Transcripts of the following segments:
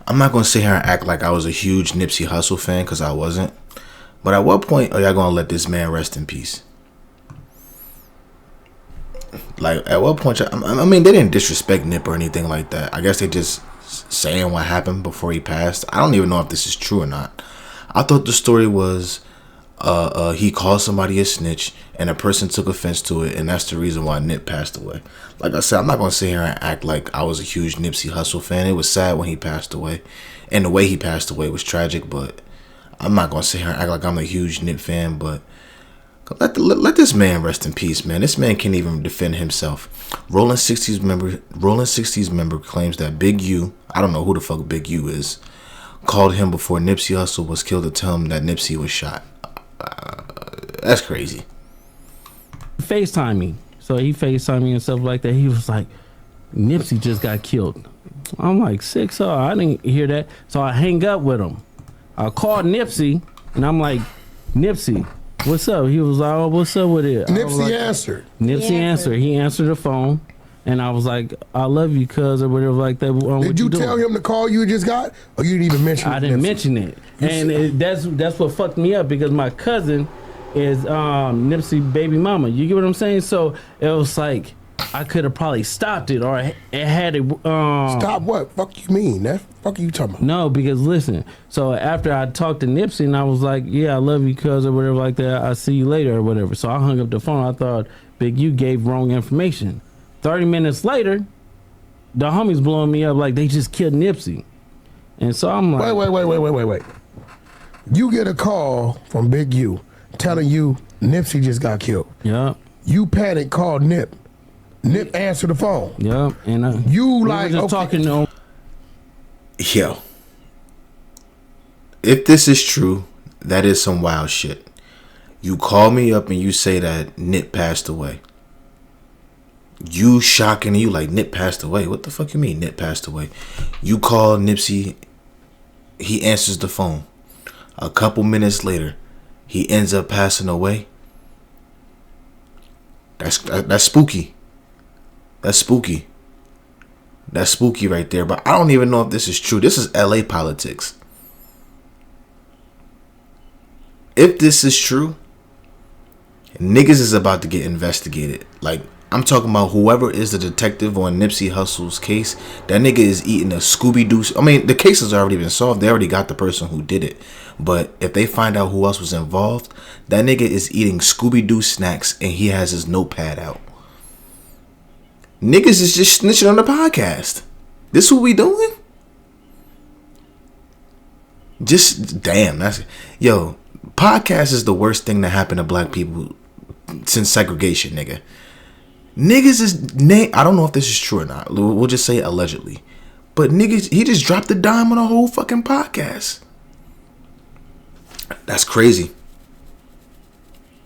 I'm not gonna sit here and act like I was a huge Nipsey Hussle fan because I wasn't. But at what point are y'all gonna let this man rest in peace? Like, at what point? I mean, they didn't disrespect Nip or anything like that. I guess they just saying what happened before he passed. I don't even know if this is true or not. I thought the story was he called somebody a snitch and a person took offense to it, and that's the reason why Nip passed away. Like I said, I'm not gonna sit here and act like I was a huge Nipsey Hussle fan. It was sad when he passed away, and the way he passed away was tragic. But I'm not gonna sit here and act like I'm a huge Nip fan. But let this man rest in peace, man. This man can't even defend himself. Rolling 60s member claims that Big U, I don't know who the fuck Big U is, called him before Nipsey Hussle was killed to tell him that Nipsey was shot. That's crazy. FaceTime me. So he FaceTime me and stuff like that. He was like, Nipsey just got killed. I'm like, sick, so I didn't hear that. So I hang up with him. I called Nipsey and I'm like, Nipsey, what's up? He was like, oh, what's up with it? Nipsey answered. Nipsey answered. He answered the phone. And I was like, I love you, cuz, or whatever like that. Did you tell him the call you just got? Or you didn't even mention it? I didn't mention it. And that's what fucked me up, because my cousin is Nipsey baby mama. You get what I'm saying? So it was like, I could have probably stopped it, or it had it. Stop what? Fuck you mean? That fuck are you talking about? No, because listen. So after I talked to Nipsey and I was like, yeah, I love you, cuz, or whatever like that. I'll see you later or whatever. So I hung up the phone. I thought Big U gave wrong information. 30 minutes later, the homies blowing me up like they just killed Nipsey. And so I'm like, Wait. You get a call from Big U telling you Nipsey just got killed. Yeah. You panic, call Nip. Nip answer the phone. Yeah. And you like just talking to him. Yo, if this is true, that is some wild shit. You call me up and you say that Nip passed away. You shocking, you like, Nip passed away. What the fuck you mean Nip passed away? You call Nipsey, he answers the phone. A couple minutes later, he ends up passing away. That's spooky. That's spooky. That's spooky right there. But I don't even know if this is true. This is LA politics. If this is true, niggas is about to get investigated. Like, I'm talking about whoever is the detective on Nipsey Hussle's case. That nigga is eating a Scooby-Doo. I mean, the case has already been solved. They already got the person who did it. But if they find out who else was involved, that nigga is eating Scooby-Doo snacks and he has his notepad out. Niggas is just snitching on the podcast. This what we doing? Just, damn. That's, yo, podcast is the worst thing that happened to black people since segregation, nigga. Niggas is, I don't know if this is true or not. We'll just say allegedly. But niggas, he just dropped a dime on a whole fucking podcast. That's crazy.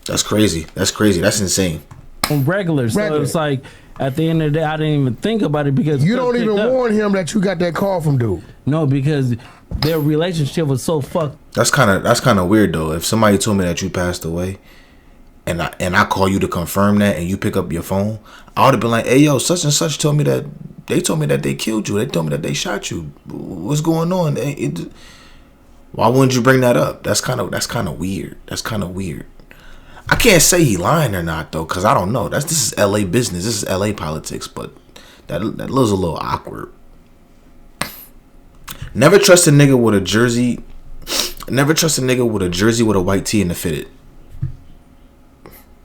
That's crazy. That's crazy. That's insane. Regular. So it's like, at the end of the day, I didn't even think about it, because you don't even warn him that you got that call from dude. No, because their relationship was so fucked. That's kind of weird though. If somebody told me that you passed away, and I call you to confirm that, and you pick up your phone, I would have been like, hey yo, such and such told me that they killed you. They told me that they shot you. What's going on? Why wouldn't you bring that up? That's kind of weird. That's kind of weird. I can't say he lying or not though, cause I don't know. This is LA business. This is LA politics, but that was a little awkward. Never trust a nigga with a jersey. Never trust a nigga with a jersey with a white tee and a fitted.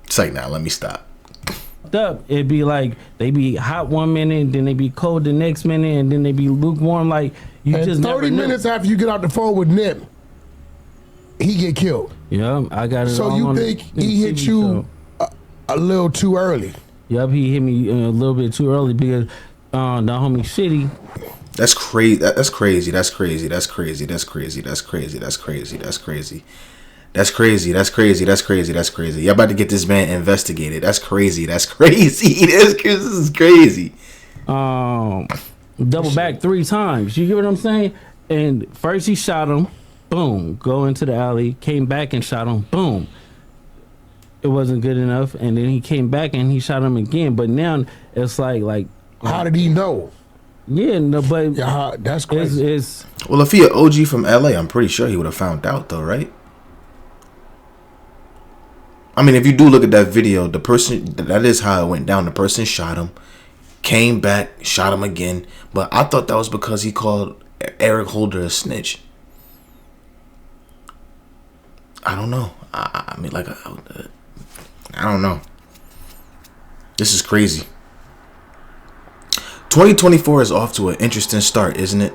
It's like, nah, let me stop. It'd be like they be hot one minute, then they be cold the next minute, and then they be lukewarm. Like, you and just 30 minutes after you get off the phone with Nip, he get killed. Yeah, I got it. So you think he hit you a little too early? Yep, he hit me a little bit too early, because the homie Shitty. That's crazy. That's crazy. That's crazy. That's crazy. That's crazy. That's crazy. That's crazy. That's crazy. That's crazy. That's crazy. That's crazy. That's crazy. Y'all about to get this man investigated. That's crazy. That's crazy. This is crazy. Double back 3 times. You get what I'm saying? And first he shot him. Boom. Go into the alley. Came back and shot him. Boom. It wasn't good enough. And then he came back and he shot him again. But now it's like how did he know? Yeah, no, but Yeah, that's crazy. it's Well, if he an OG from LA, I'm pretty sure he would have found out though, right? I mean, if you do look at that video, the person, that is how it went down. The person shot him, came back, shot him again. But I thought that was because he called Eric Holder a snitch. I don't know. I mean, like, I don't know. This is crazy. 2024 is off to an interesting start, isn't it?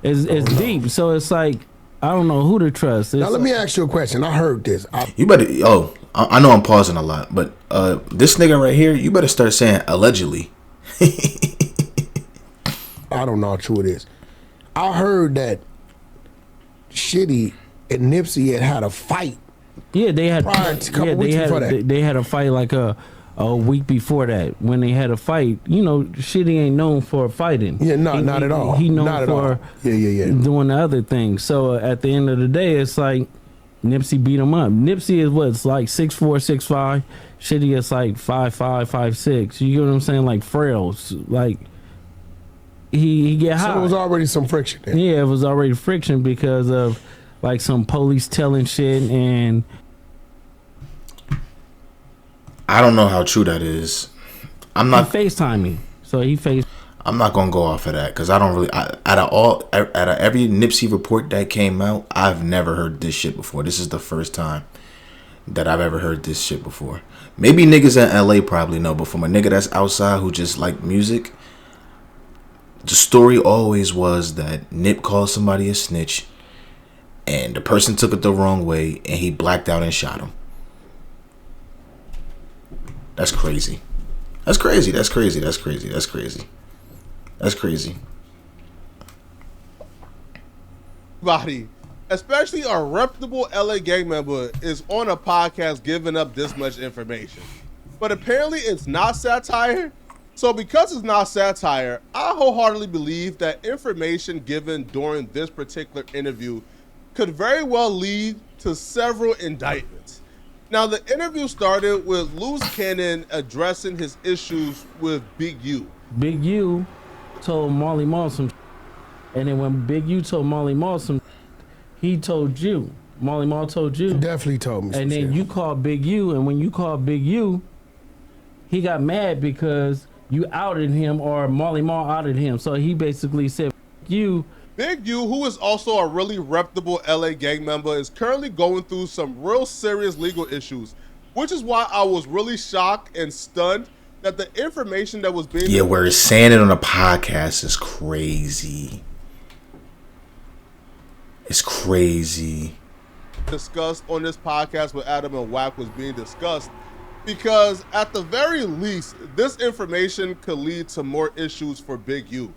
it's deep. So it's like I don't know who to trust. Now let me ask you a question. I heard this. You better. Oh, I know I'm pausing a lot, but this nigga right here, you better start saying allegedly. I don't know how true it is. I heard that Shitty and Nipsey had a fight. Yeah, they had. Prior to a couple weeks before that. They had a fight like a week before that. When they had a fight, you know, Shitty ain't known for fighting. Yeah, not at all. He known Not at for all. Yeah. doing the other things. So at the end of the day, it's like Nipsey beat him up. Nipsey is what? It's like 6'4", 6'5". Shitty is like 5'5", 5'6". You get what I'm saying? Like frails. Like he get high. So there was already some friction there. Yeah, it was already friction because of like some police telling shit, and I don't know how true that is. I'm not FaceTiming. So he faced. I'm not gonna go off of that because I don't really. Out of every Nipsey report that came out, I've never heard this shit before. This is the first time that I've ever heard this shit before. Maybe niggas in LA probably know, but from a nigga that's outside who just like music, the story always was that Nip called somebody a snitch, and the person took it the wrong way, and he blacked out and shot him. That's crazy. That's crazy. That's crazy. That's crazy. That's crazy. That's crazy. Body, especially a reputable LA gang member, is on a podcast giving up this much information. But apparently it's not satire. So because it's not satire, I wholeheartedly believe that information given during this particular interview could very well lead to several indictments. Now, the interview started with Loose Cannon addressing his issues with Big U. Big U told Marley Marl some shit. And then when Big U told Marley Marl some shit, he told you. Marley Marl told you. Definitely told me some And then shit. you called Big U, and when you called Big U, he got mad because you outed him, or Marley Marl outed him. So he basically said, you. Big U, who is also a really reputable LA gang member, is currently going through some real serious legal issues, which is why I was really shocked and stunned that the information that was being... Yeah, where it's saying it on a podcast is crazy. It's crazy. ...discussed on this podcast with Adam and Wack was being discussed, because at the very least, this information could lead to more issues for Big U.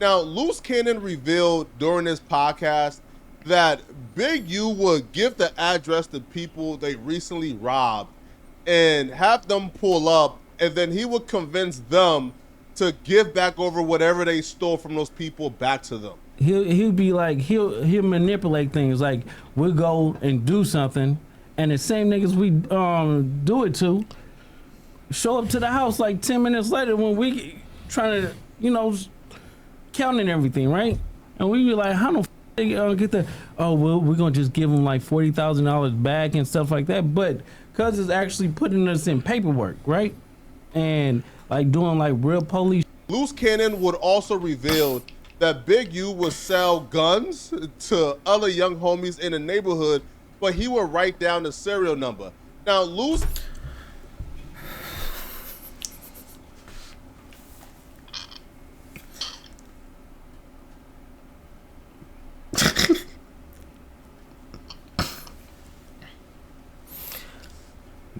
Now, Loose Cannon revealed during this podcast that Big U would give the address to people they recently robbed and have them pull up, and then he would convince them to give back over whatever they stole from those people back to them. He'll be like, he'll manipulate things. Like, we'll go and do something, and the same niggas we do it to show up to the house like 10 minutes later when we trying to, you know, counting everything, right? And we be like, how the f they get that? Oh, well, we're gonna just give them like $40,000 back and stuff like that. But cause it's actually putting us in paperwork, right? And like doing like real police. Loose Cannon would also reveal that Big U would sell guns to other young homies in the neighborhood, but he would write down the serial number. Now, Loose...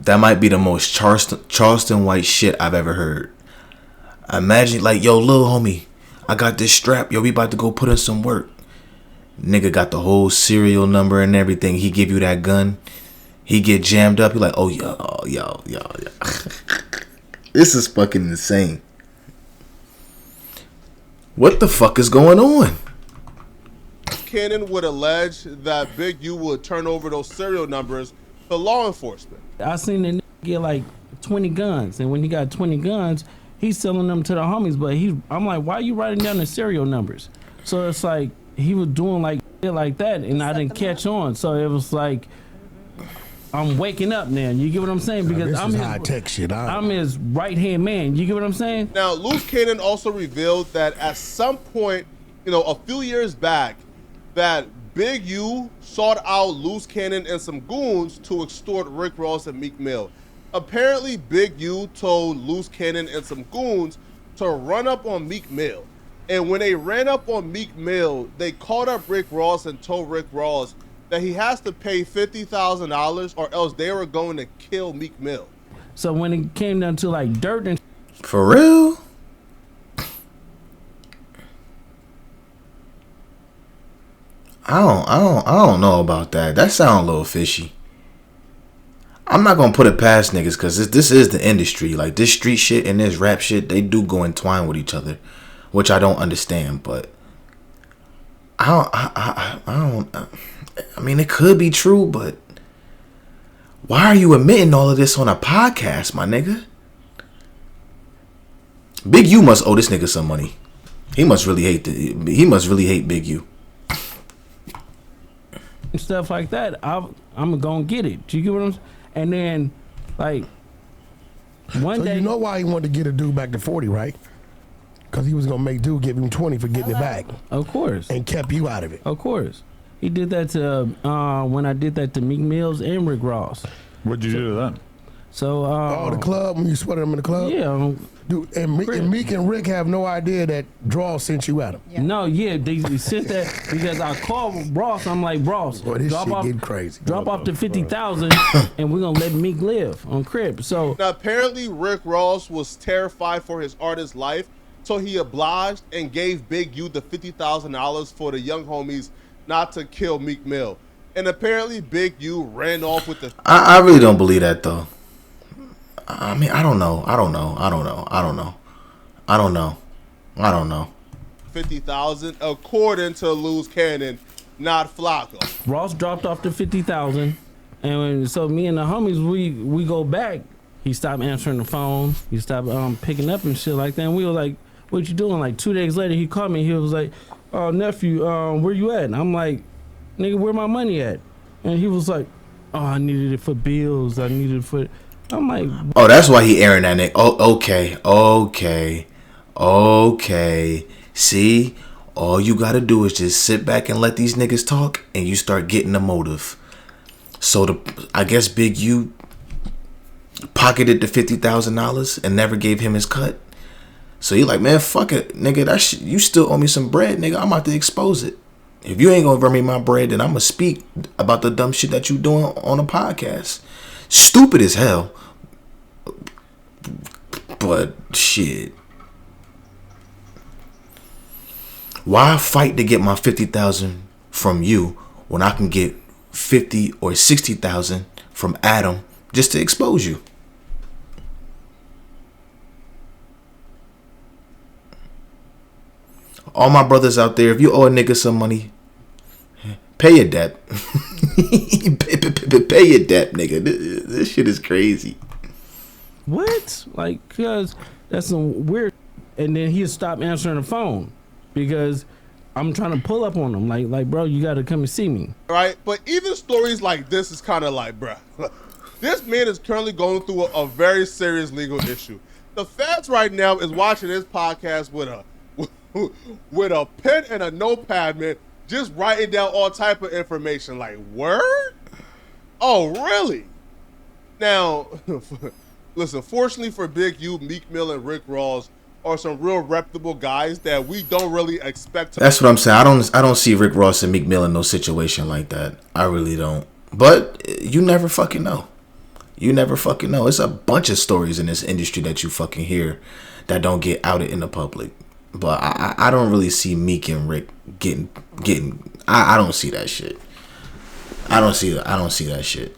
That might be the most Charleston White shit I've ever heard. Imagine, like, yo, little homie, I got this strap. Yo, we about to go put in some work. Nigga got the whole serial number and everything. He give you that gun. He get jammed up. He like, oh, yo. This is fucking insane. What the fuck is going on? Cannon would allege that Big U would turn over those serial numbers to law enforcement. I seen the nigga get like 20 guns, and when he got 20 guns, he's selling them to the homies, but I'm like, why are you writing down the serial numbers? So it's like he was doing like shit like that, and I didn't catch on. So it was like I'm waking up now. You get what I'm saying? Because this is high tech shit. I'm his right hand man. You get what I'm saying? Now, Loose Cannon also revealed that at some point, a few years back, that Big U sought out Loose Cannon and some goons to extort Rick Ross and Meek Mill. Apparently, Big U told Loose Cannon and some goons to run up on Meek Mill. And when they ran up on Meek Mill, they called up Rick Ross and told Rick Ross that he has to pay $50,000 or else they were going to kill Meek Mill. So when it came down to like dirt and For real? I don't know about that. That sounds a little fishy. I'm not gonna put it past niggas because this is the industry. Like this street shit and this rap shit, they do go entwine with each other, which I don't understand. But I mean, it could be true, but why are you admitting all of this on a podcast, my nigga? Big U must owe this nigga some money. He must really hate Big U. stuff like that, I'm gonna get it. Do you get what I'm saying? And then, like, one day. You know why he wanted to get a dude back to 40, right? Because he was gonna make dude give him 20 for getting it back. Of course. And kept you out of it. Of course. He did that to when I did that to Meek Mills and Rick Ross. What'd you do to them? So the club when you sweated him in the club. Yeah. Dude, and Meek and Rick have no idea that Draw sent you at him. Yeah. No, yeah, they sent that because I called Ross. I'm like, Ross, boy, this shit getting crazy. Drop off the 50,000, and we're gonna let Meek live on Crib. So now apparently Rick Ross was terrified for his artist's life, so he obliged and gave Big U the $50,000 for the young homies not to kill Meek Mill. And apparently Big U ran off with the. I really don't believe that though. I mean, I don't know. 50,000 according to Loose Cannon, not Flocko. Ross dropped off the 50,000, and so me and the homies we go back. He stopped answering the phone. He stopped picking up and shit like that. And we were like, "What you doing?" Like 2 days later, he called me. He was like, "Oh, nephew, where you at?" And I'm like, "Nigga, where my money at?" And he was like, "Oh, I needed it for bills. I needed it for." I'm like, oh, that's why he airing that nigga. Oh, okay. See, all you gotta do is just sit back and let these niggas talk, and you start getting the motive. So I guess Big U pocketed the $50,000 and never gave him his cut. So he like, man, fuck it, nigga. You still owe me some bread, nigga. I'm about to expose it. If you ain't gonna bring me my bread, then I'm gonna speak about the dumb shit that you doing on a podcast. Stupid as hell. But shit. Why fight to get my 50,000 from you when I can get 50 or 60,000 from Adam just to expose you? All my brothers out there, if you owe a nigga some money, pay your debt. Pay your debt, nigga. This shit is crazy. what? Like, cause that's some weird. And then he'll stop answering the phone because I'm trying to pull up on him. Like, bro, you got to come and see me. Right? But even stories like this is kind of like, bruh, this man is currently going through a very serious legal issue. The feds right now is watching this podcast with a pen and a notepad, man, just writing down all type of information. Like, word? Oh, really? Now, listen, fortunately for Big U, Meek Mill, and Rick Ross are some real reputable guys that we don't really expect to. That's what I'm saying. I don't see Rick Ross and Meek Mill in no situation like that. I really don't. But you never fucking know. You never fucking know. It's a bunch of stories in this industry that you fucking hear that don't get outed in the public. But I don't really see Meek and Rick getting. I don't see that shit. I don't see that shit.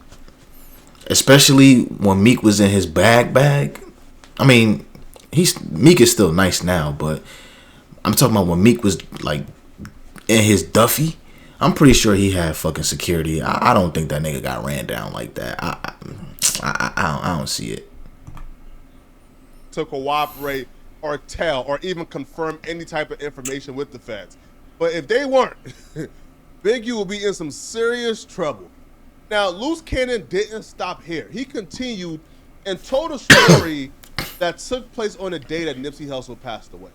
Especially when Meek was in his bag. I mean, Meek is still nice now, but I'm talking about when Meek was like in his Duffy. I'm pretty sure he had fucking security. I don't think that nigga got ran down like that. I don't see it. to cooperate or tell or even confirm any type of information with the feds. But if they weren't, Big U will be in some serious trouble. Now, Loose Cannon didn't stop here. He continued and told a story that took place on the day that Nipsey Hussle passed away.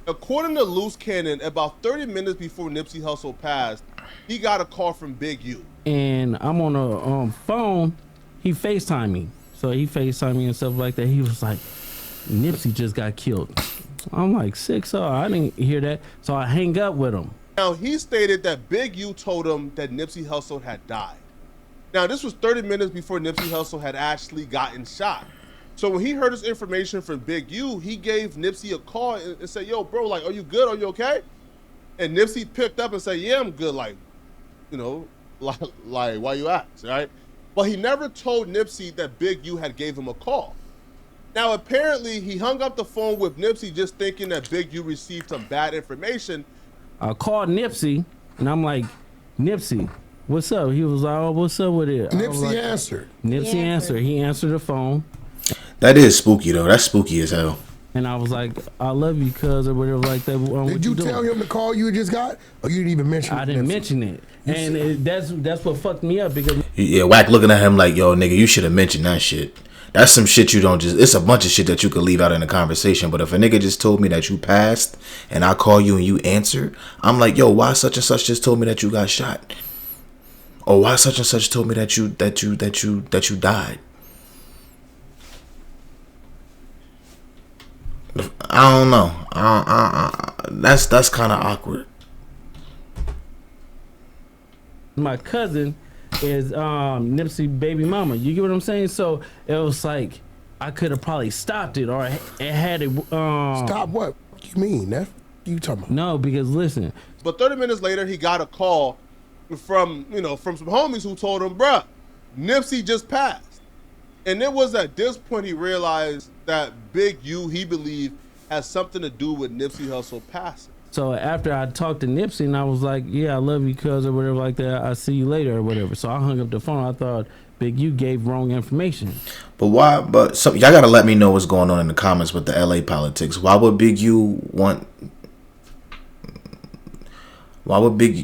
According to Loose Cannon, about 30 minutes before Nipsey Hussle passed, he got a call from Big U. And I'm on a phone. He FaceTimed me. So he FaceTimed me and stuff like that. He was like, Nipsey just got killed. I'm like, sick, so I didn't hear that. So I hang up with him. Now, he stated that Big U told him that Nipsey Hussle had died. Now, this was 30 minutes before Nipsey Hussle had actually gotten shot. So when he heard this information from Big U, he gave Nipsey a call and said, yo, bro, like, are you good? Are you okay? And Nipsey picked up and said, yeah, I'm good. Like, you know, like why you ask, right? But he never told Nipsey that Big U had gave him a call. Now, apparently, he hung up the phone with Nipsey just thinking that Big U received some bad information. I called Nipsey, and I'm like, Nipsey, what's up? He was like, oh, what's up with it? Nipsey answered. Nipsey answered. He answered the phone. That is spooky, though. That's spooky as hell. And I was like, I love you, cuz, or whatever like that. Did you tell him the call you just got? Or you didn't even mention it? I didn't mention it. And that's what fucked me up because... Yeah, Wack looking at him like, yo, nigga, you should have mentioned that shit. That's some shit you don't just... It's a bunch of shit that you could leave out in a conversation. But if a nigga just told me that you passed and I call you and you answer, I'm like, yo, why such and such just told me that you got shot? Or why such and such told me that you died? I don't know. That's kind of awkward. My cousin is Nipsey baby mama. You get what I'm saying? So it was like I could have probably stopped it, or it had it. Stop what? What you mean? That you talking about? No, because listen. But 30 minutes later, he got a call from some homies who told him, bruh, Nipsey just passed. And it was at this point he realized that Big U, he believed, has something to do with Nipsey Hussle passing. So after I talked to Nipsey and I was like, yeah, I love you, cuz, or whatever like that, I'll see you later or whatever. So I hung up the phone. I thought Big U gave wrong information. But why? But y'all gotta let me know what's going on in the comments with the LA politics. Why would Big U want? Why would Big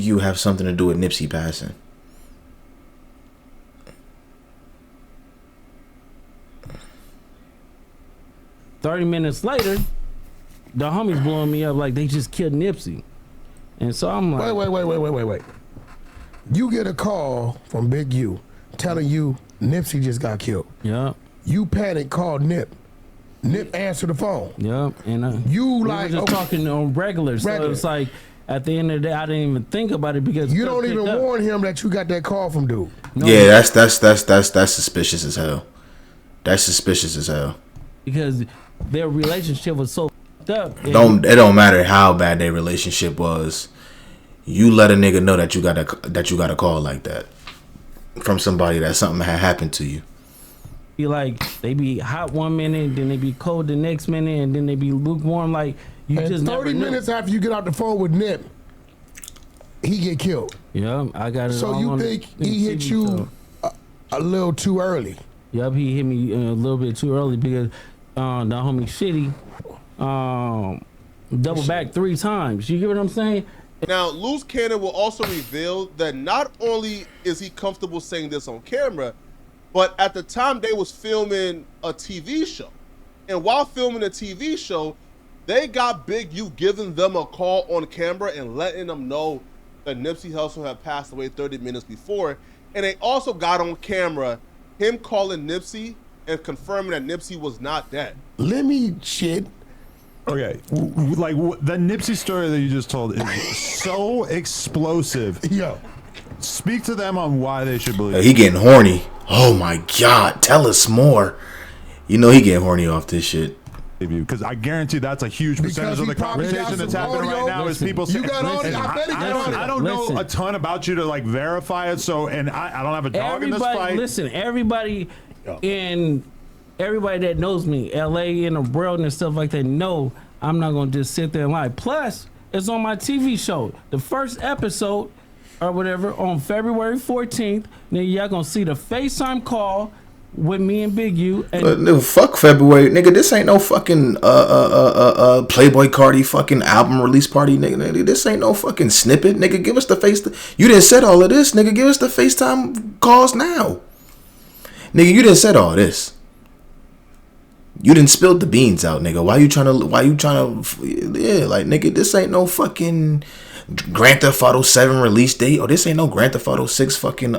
U have something to do with Nipsey passing? "30 minutes later, the homies blowing me up like they just killed Nipsey." And so I'm like, Wait. You get a call from Big U telling you Nipsey just got killed. yeah, You panic, call Nip. Nip answer the phone. yeah. And You we like were just talking on regular. So Regular. it's like at the end of the day, I didn't even think about it because you don't even warn him that you got that call from dude. No, Yeah, that's suspicious as hell. That's suspicious as hell. because their relationship was so fucked up. It don't matter how bad their relationship was. You let a nigga know that you got a call like that from somebody that something had happened to you. Be like they be hot one minute, then they be cold the next minute, and then they be lukewarm. Like you And just 30 never knew. minutes after you get out the phone with Nip, he get killed. Yeah, I got it. So all you on think the he hit TV you show. a little too early? Yep, he hit me a little bit too early because the homie Shitty double back 3 times. You get what I'm saying? Now, Loose Cannon will also reveal that not only is he comfortable saying this on camera, but at the time they was filming a TV show. And while filming a TV show, they got Big U giving them a call on camera and letting them know that Nipsey Hussle had passed away 30 minutes before. And they also got on camera him calling Nipsey and confirming that Nipsey was not dead. Let me shit. Okay, like the Nipsey story that you just told is so explosive. Yo. Speak to them on why they should believe. He getting horny. Oh my God, tell us more. You know he getting horny off this shit. Because I guarantee that's a huge percentage of the he probably got conversation that's some happening audio. right now is people You saying, got audio? and I bet he got audio. I don't know a ton about you to like verify it, so and I don't have a dog in this fight. Listen, everybody that knows me, LA and the world and stuff like that, know I'm not gonna just sit there and lie. Plus, it's on my TV show. The first episode or whatever on February 14th. Then y'all gonna see the FaceTime call with me and Big U. And Nigga, fuck February, nigga. This ain't no fucking Playboy Cardi fucking album release party, nigga. This ain't no fucking snippet, nigga. Give us the you didn't said all of this, nigga. Give us the FaceTime calls now, nigga. You didn't said all this. You didn't spill the beans out, nigga. Why you trying to? Yeah, like, nigga. This ain't no fucking Grand Theft Auto 7 release date, or this ain't no Grand Theft Auto 6 fucking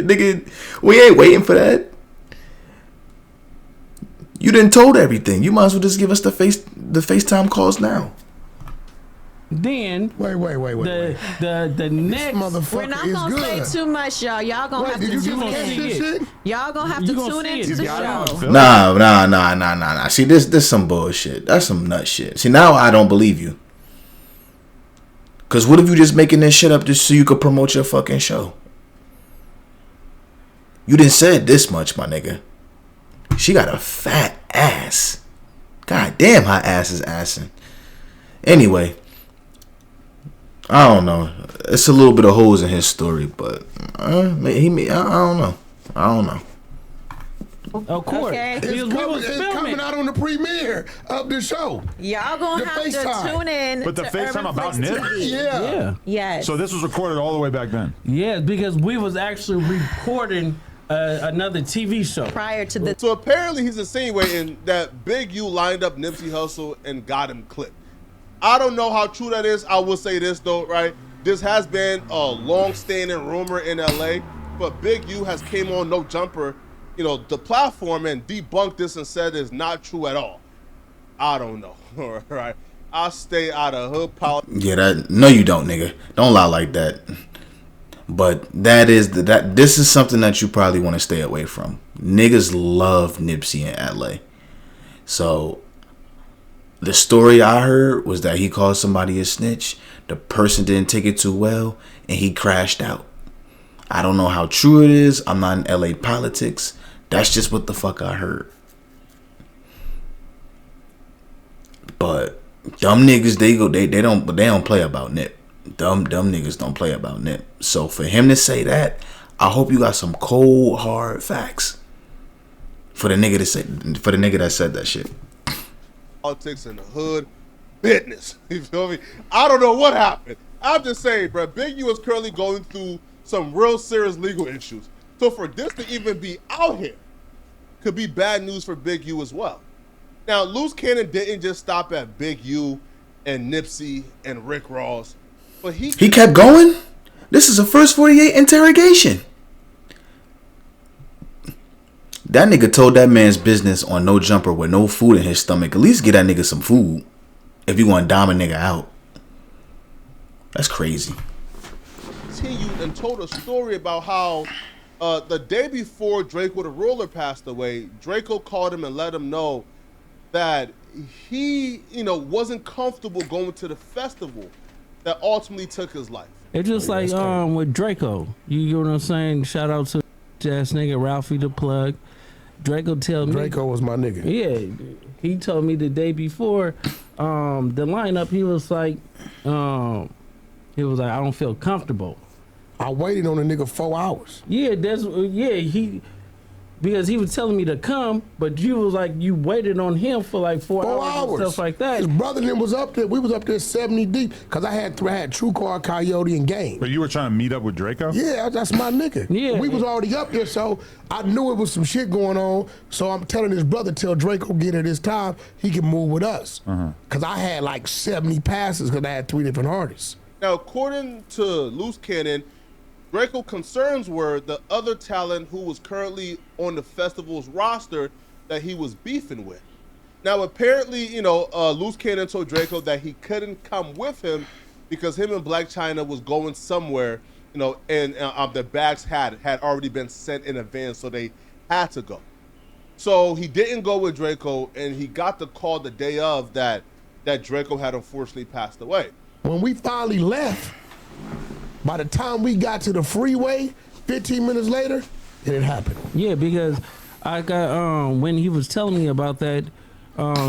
nigga, we ain't waiting for that. You didn't told everything. You might as well just give us the FaceTime calls now. Then wait. The next motherfucker we're not gonna say too much, y'all. Y'all gonna have to tune in. Y'all gonna have to tune into the show. Nah. See, this some bullshit. That's some nut shit. See, now I don't believe you. Cause what if you just making this shit up just so you could promote your fucking show? You didn't said this much, my nigga. She got a fat ass. God damn, her ass is assing. Anyway, I don't know. It's a little bit of holes in his story, but I don't know. Of course, Okay. It's coming out on the premiere of the show. Y'all gonna The have FaceTime. to tune in. But the to FaceTime Urban about Flex Nip? TV. Yeah. Yes. So this was recorded all the way back then. Yeah, because we was actually recording another TV show. Prior to the So apparently he's insinuating that Big U lined up Nipsey Hussle and got him clipped. I don't know how true that is. I will say this though, right? This has been a long-standing rumor in LA, but Big U has came on No Jumper, the platform, and debunked this and said it's not true at all. I don't know. All right. I stay out of hood politics. Yeah, no, you don't, nigga. Don't lie like that. But this is something that you probably want to stay away from. Niggas love Nipsey in LA. So the story I heard was that he called somebody a snitch. The person didn't take it too well, and he crashed out. I don't know how true it is. I'm not in LA politics. That's just what the fuck I heard. But dumb niggas, they don't play about Nip. Dumb niggas don't play about Nip. So for him to say that, I hope you got some cold hard facts for the nigga that said that shit. Politics in the hood business. You feel me? I don't know what happened. I'm just saying, bro. Big U is currently going through some real serious legal issues. So for this to even be out here could be bad news for Big U as well. Now, Loose Cannon didn't just stop at Big U and Nipsey and Rick Ross, but he kept going. This is a first 48 interrogation. That nigga told that man's business on No Jumper with no food in his stomach. At least get that nigga some food if you want to dime a nigga out. That's crazy. continued and told a story about how the day before Draco the Ruler passed away, Draco called him and let him know that he, wasn't comfortable going to the festival that ultimately took his life. It's just like with Draco. You know what I'm saying? Shout out to ass nigga Ralphie the Plug. Draco was my nigga. Yeah, he told me the day before the lineup. He was like, I don't feel comfortable. I waited on the nigga 4 hours. Yeah, because he was telling me to come, but you was like, you waited on him for like 4 hours and stuff like that. His brother then was up there. We was up there 70 deep because I had True Car, Coyote, and Game. But you were trying to meet up with Draco? Yeah, that's my nigga. Yeah. We was already up there, so I knew it was some shit going on. So I'm telling his brother, tell Draco get at his time, he can move with us. Because I had like 70 passes because I had 3 different artists. Now, according to Loose Cannon, Draco's concerns were the other talent who was currently on the festival's roster that he was beefing with. Now, apparently, Loose Cannon told Draco that he couldn't come with him because him and Black China was going somewhere, and the bags had already been sent in advance, so they had to go. So he didn't go with Draco, and he got the call the day of that Draco had unfortunately passed away. When we finally left, by the time we got to the freeway, 15 minutes later, it had happened. Yeah, because I got when he was telling me about that,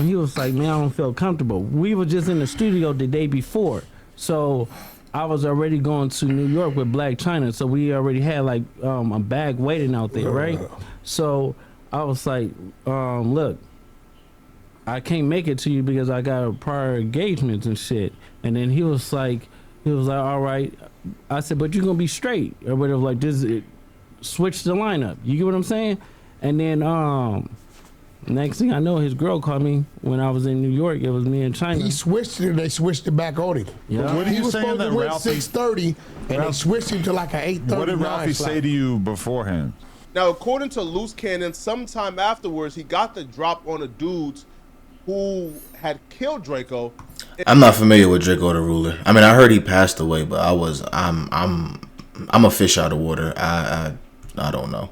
he was like, "Man, I don't feel comfortable." We were just in the studio the day before, so I was already going to New York with Black China, so we already had like a bag waiting out there, right? So I was like, look, I can't make it to you because I got prior engagements and shit. And then he was like, all right. I said, but you're gonna be straight or whatever. Like this, switch the lineup. You get what I'm saying? And then next thing I know, his girl called me when I was in New York. It was me and China. He switched it and they switched it back on him. Yeah. What are you saying that Ralphie 6:30 and they switched him to like an 8:30. What did Ralphie say to you beforehand? Now, according to Loose Cannon, sometime afterwards, he got the drop on the dudes who had killed Draco. I'm not familiar with Draco the Ruler. I mean, I heard he passed away, but I'm a fish out of water. I don't know.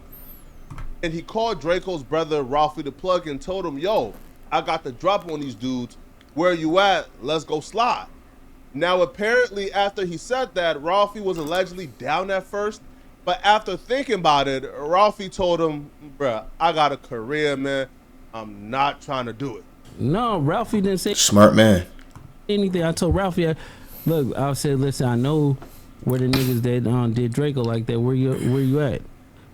And he called Draco's brother Ralphie the Plug and told him, yo, I got the drop on these dudes. Where you at? Let's go slide. Now, apparently, after he said that, Ralphie was allegedly down at first. But after thinking about it, Ralphie told him, bruh, I got a career, man. I'm not trying to do it. No, Ralphie didn't say smart man. Anything. I told Ralphie, look, I said, listen, I know where the niggas that did Draco like that. Where you at?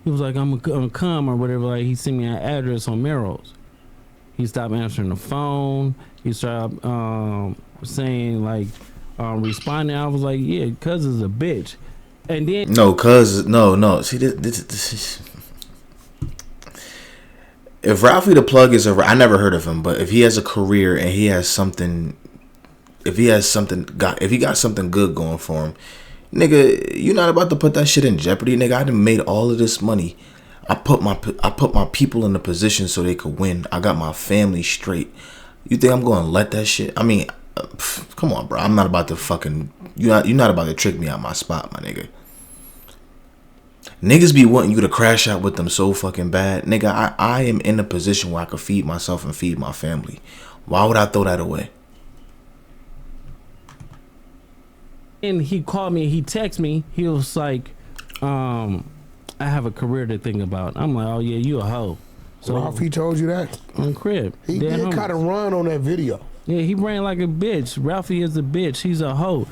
He was like, I'm gonna come or whatever. Like he sent me an address on Melrose. He stopped answering the phone. He started saying like responding. I was like, yeah, cuz is a bitch. And then no. See this if Ralphie the Plug is I never heard of him, but if he has a career and he has something, if he got something good going for him, nigga, you not about to put that shit in jeopardy, nigga. I done made all of this money. I put my people in a position so they could win. I got my family straight. You think I'm going to let that shit? I mean, come on, bro. I'm not about to fucking. You're not about to trick me out my spot, my nigga. Niggas be wanting you to crash out with them so fucking bad. Nigga, I am in a position where I could feed myself and feed my family. Why would I throw that away? And he called me, he texted me, he was like, I have a career to think about. I'm like, oh yeah, you a hoe. So Ralphie told you that? On crib. He did kind of run on that video. Yeah, he ran like a bitch. Ralphie is a bitch. He's a hoe.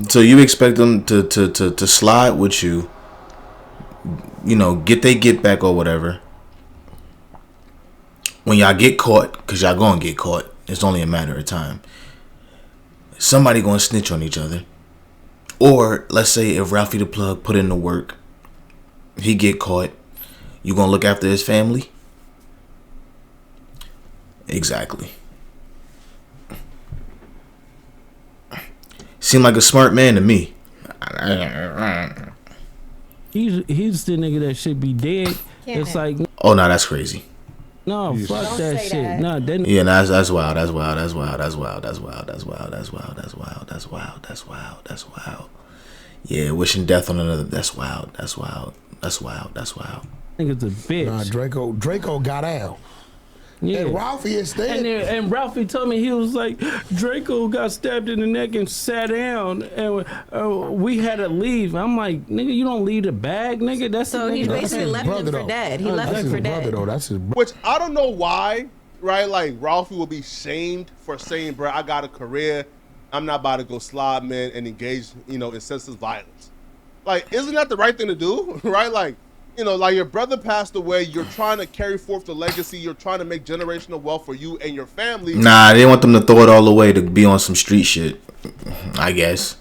So you expect them to slide with you, you know, get back or whatever. When y'all get caught, because y'all gonna get caught, it's only a matter of time. Somebody gonna snitch on each other. Or let's say if Ralphie the Plug put in the work, he get caught, you gonna look after his family? Exactly. Seem like a smart man to me. He's the nigga that should be dead. It's like, oh no, that's crazy. No, fuck that shit. No, yeah, that's wild. That's wild. That's wild. That's wild. That's wild. That's wild. That's wild. That's wild. That's wild. That's wild. That's wild. Yeah, wishing death on another. That's wild. That's wild. That's wild. That's wild. I think it's a bitch. Nah, Draco got out. Yeah. And Ralphie is staying. And Ralphie told me, he was like, Draco got stabbed in the neck and sat down, and we had to leave. I'm like, nigga, you don't leave the bag, nigga. That's so he basically left him for dead. He left him for dead. That's his brother. Which I don't know why, right? Like Ralphie will be shamed for saying, bro, I got a career. I'm not about to go slob, man, and engage, you know, in senseless violence. Like, isn't that the right thing to do, right? Like, you know, like your brother passed away. You're trying to carry forth the legacy. You're trying to make generational wealth for you and your family. Nah, they want them to throw it all away to be on some street shit, I guess.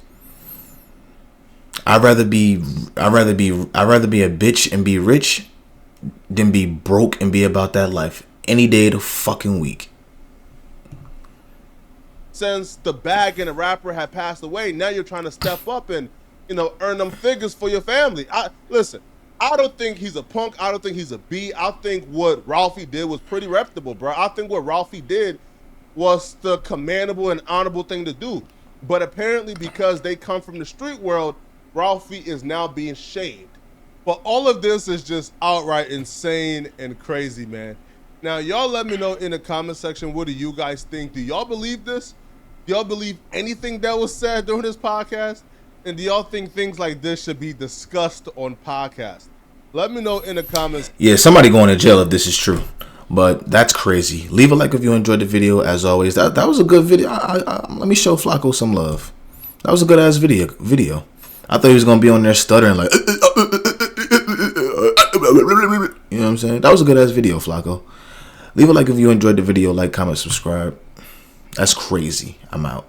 I'd rather be a bitch and be rich than be broke and be about that life any day of the fucking week. Since the bag and the rapper had passed away, now you're trying to step up and, you know, earn them figures for your family. Listen, I don't think he's a punk. I don't think he's a B. I think what Ralphie did was pretty reputable, bro. I think what Ralphie did was the commendable and honorable thing to do. But apparently because they come from the street world, Ralphie is now being shamed. But all of this is just outright insane and crazy, man. Now, y'all let me know in the comment section, what do you guys think? Do y'all believe this? Do y'all believe anything that was said during this podcast? And do y'all think things like this should be discussed on podcasts? Let me know in the comments. Yeah, somebody going to jail if this is true. But that's crazy. Leave a like if you enjoyed the video. As always, that was a good video. Let me show Flacco some love. That was a good ass video. I thought he was gonna be on there stuttering like, you know what I'm saying? That was a good ass video, Flacco. Leave a like if you enjoyed the video. Like, comment, subscribe. That's crazy. I'm out.